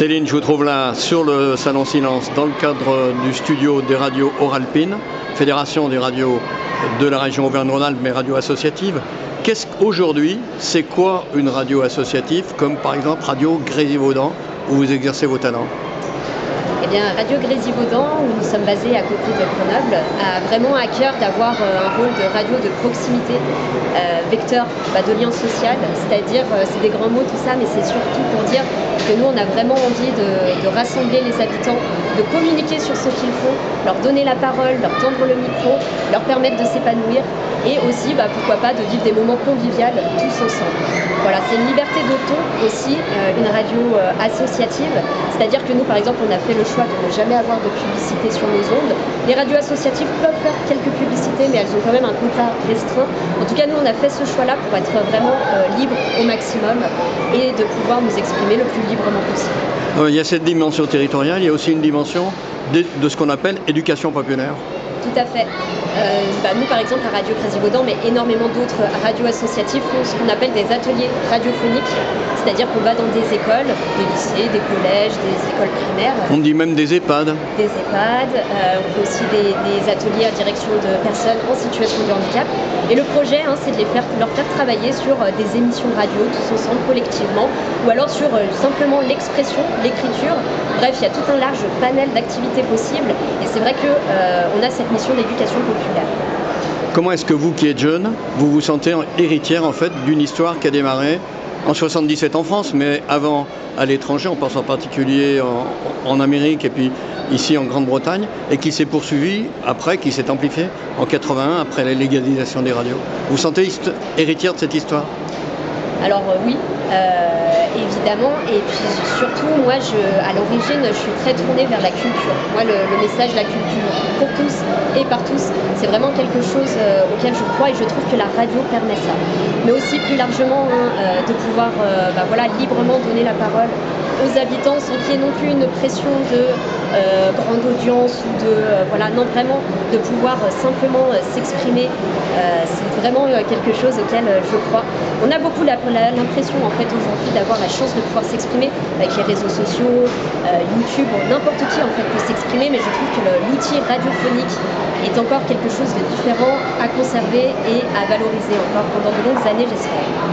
Céline, je vous trouve là sur le Salon Silence dans le cadre du studio des radios Oralpine, Fédération des radios de la région Auvergne-Rhône-Alpes, mais radio associative. Qu'aujourd'hui, c'est quoi une radio associative, comme par exemple Radio Grésivaudan, où vous exercez vos talents? Eh bien, Radio Grésivaudan, où nous sommes basés à côté de Grenoble, a vraiment à cœur d'avoir un rôle de radio de proximité, vecteur de lien social, c'est-à-dire, c'est des grands mots tout ça, mais c'est surtout pour dire que nous, on a vraiment envie de rassembler les habitants, de communiquer sur ce qu'ils font, leur donner la parole, leur tendre le micro, leur permettre de s'épanouir et aussi, pourquoi pas, de vivre des moments conviviaux tous ensemble. Voilà, c'est une liberté de ton aussi, une radio associative, c'est-à-dire que nous, par exemple, on a fait le choix de ne jamais avoir de publicité sur nos ondes. Les radios associatives peuvent faire quelques publicités, mais elles ont quand même un quota restreint. En tout cas, nous, on a fait ce choix-là pour être vraiment libre au maximum et de pouvoir nous exprimer le plus librement possible. Il y a cette dimension territoriale, il y a aussi une dimension de ce qu'on appelle éducation populaire. Tout à fait. Nous, par exemple, à Radio Grésivaudan, mais énormément d'autres radios associatives font ce qu'on appelle des ateliers radiophoniques, c'est-à-dire qu'on va dans des écoles, des lycées, des collèges, des écoles primaires. On dit même des EHPAD. Des EHPAD, on fait aussi des ateliers à direction de personnes en situation de handicap. Et le projet, c'est de leur faire travailler sur des émissions de radio, tous ensemble, collectivement, ou alors sur simplement l'expression, l'écriture. Bref, il y a tout un large panel d'activités possibles, et c'est vrai qu'on a cette mission d'éducation populaire. Comment est-ce que vous, qui êtes jeune, vous vous sentez héritière en fait d'une histoire qui a démarré en 77 en France, mais avant à l'étranger, on pense en particulier en Amérique et puis ici en Grande-Bretagne, et qui s'est poursuivie après, qui s'est amplifiée en 81 après la légalisation des radios. Vous vous sentez héritière de cette histoire? Alors oui, évidemment, et puis surtout, moi, à l'origine, je suis très tournée vers la culture. Moi, le message, la culture pour tous et par tous, c'est vraiment quelque chose auquel je crois et je trouve que la radio permet ça. Mais aussi plus largement, de pouvoir librement donner la parole aux habitants sans qu'il y ait non plus une pression de grande audience ou non, vraiment de pouvoir simplement s'exprimer. C'est vraiment quelque chose auquel je crois. On a beaucoup l'impression en fait aujourd'hui d'avoir la chance de pouvoir s'exprimer avec les réseaux sociaux, YouTube, n'importe qui en fait peut s'exprimer, mais je trouve que l'outil radiophonique est encore quelque chose de différent à conserver et à valoriser encore pendant de longues années, j'espère.